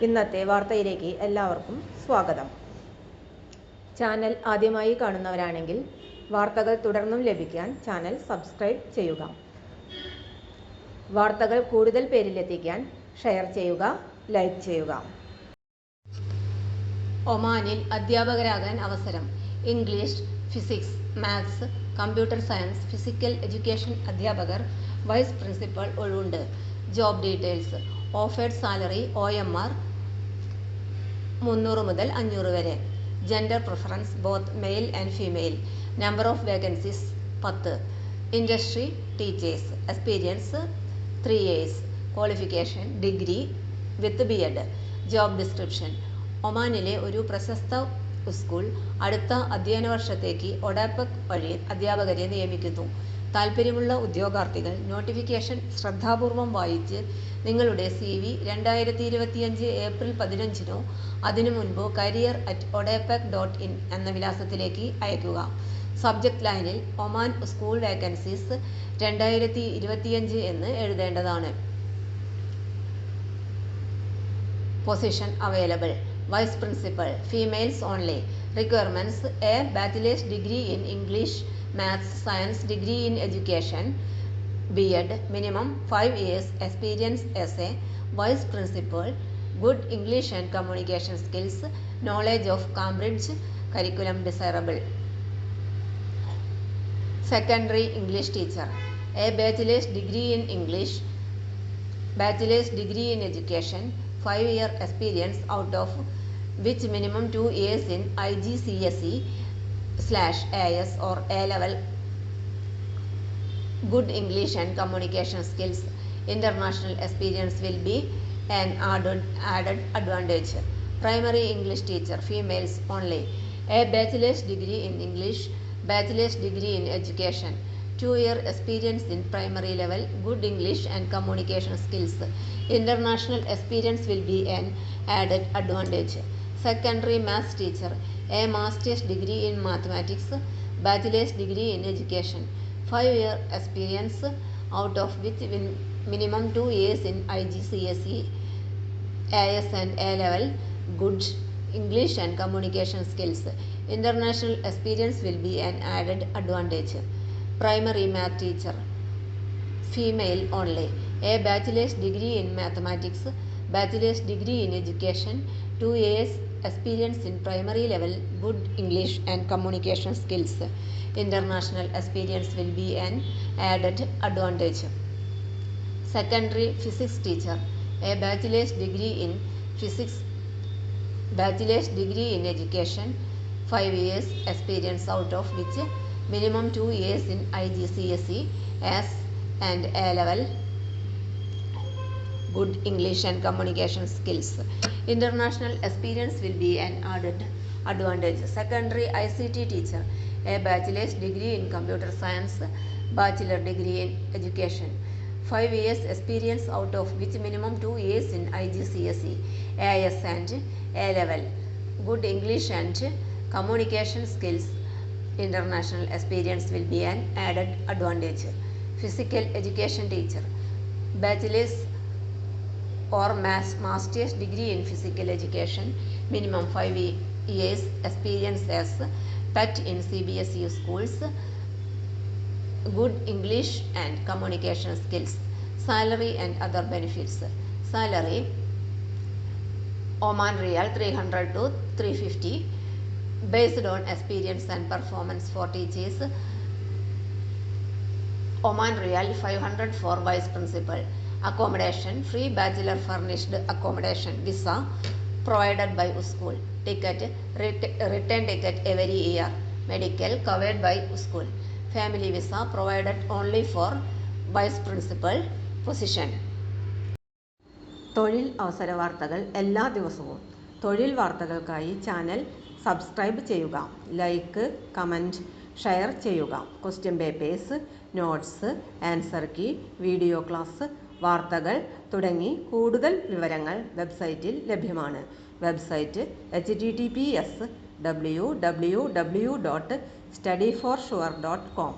ഇന്നത്തെ വാർത്തയിലേക്ക് എല്ലാവർക്കും സ്വാഗതം. ചാനൽ ആദ്യമായി കാണുന്നവരാണെങ്കിൽ വാർത്തകൾ തുടർന്നും ലഭിക്കാൻ ചാനൽ സബ്സ്ക്രൈബ് ചെയ്യുക. വാർത്തകൾ കൂടുതൽ പേരിലെത്തിക്കാൻ ഷെയർ ചെയ്യുക, ലൈക്ക് ചെയ്യുക. ഒമാനിൽ അധ്യാപകരാകാൻ അവസരം. English, physics, maths, computer science, physical education അധ്യാപകർ, വൈസ് പ്രിൻസിപ്പൽ ഒഴിവുണ്ട്. Job details. Offered salary OMR 300 മുതൽ 500 വരെ. Gender preference both male and female. Number of vacancies 10. Industry teachers. Experience 3 years. Qualification degree with BEd. Job description. ഒമാനിലെ ഒരു പ്രശസ്ത school അടുത്ത അധ്യയന വർഷത്തേക്ക് ഒഡാപെക് വഴി അധ്യാപകരെ നിയമിക്കുന്നു. താൽപ്പര്യമുള്ള ഉദ്യോഗാർത്ഥികൾ നോട്ടിഫിക്കേഷൻ ശ്രദ്ധാപൂർവം വായിച്ച് നിങ്ങളുടെ CV 2025 ഏപ്രിൽ 15 അതിനു മുൻപോ career@odapec.in എന്ന വിലാസത്തിലേക്ക് അയക്കുക. സബ്ജക്ട് ലൈനിൽ ഒമാൻ സ്കൂൾ വേക്കൻസീസ് 2025 എന്ന് എഴുതേണ്ടതാണ്. Position available. Vice principal, females only. Requirements: A bachelor's degree in English, Maths, Science, degree in Education, BEd, minimum 5 years experience as a vice principal, good English and communication skills, knowledge of Cambridge curriculum desirable. Secondary English teacher. A bachelor's degree in English, bachelor's degree in Education, 5-year experience out of which minimum 2 years in IGCSE/AS or A-level, good English and communication skills. International experience will be an added advantage. Primary English teacher, females only. A bachelor's degree in English, bachelor's degree in Education, 2-year experience in primary level, good English and communication skills. International experience will be an added advantage. Secondary Maths teacher. A master's degree in Mathematics, bachelor's degree in Education, 5-year experience out of which minimum 2 years in IGCSE, AS and A-level, good English and communication skills. International experience will be an added advantage. Primary Math teacher, female only. A bachelor's degree in Mathematics, bachelor's degree in Education, 2 years experience in primary level, good English and communication skills. International experience will be an added advantage. Secondary Physics teacher. A bachelor's degree in Physics, bachelor's degree in Education, 5 years experience out of which minimum 2 years in IGCSE, AS and A-level, good English and communication skills. International experience will be an added advantage. Secondary ICT teacher. A bachelor's degree in computer science, bachelor degree in education, 5 years experience out of which minimum 2 years in IGCSE, AS and A-level, good English and communication skills. International experience will be an added advantage. Physical education teacher. Bachelor's or master's degree in physical education, minimum 5 years experience as PET in CBSE schools, good English and communication skills. Salary and other benefits. Salary Oman Riyal 300 to 350 based on experience and performance for teachers. Oman Riyal 500 for vice principal. Accommodation free, bachelor furnished accommodation. Visa provided by school. Ticket return ticket every year. Medical covered by school. Family visa provided only for vice principal position. തൊഴിൽ അവസര വാർത്തകൾ എല്ലാ ദിവസവും. തൊഴിൽ വാർത്തകൾക്കായി channel subscribe ചെയ്യുക, like, comment, share ചെയ്യുക. Question papers, notes, answer key, video class, വാർത്തകൾ തുടങ്ങി കൂടുതൽ വിവരങ്ങൾ വെബ്സൈറ്റിൽ ലഭ്യമാണ്. Website https://www.studyforsure.com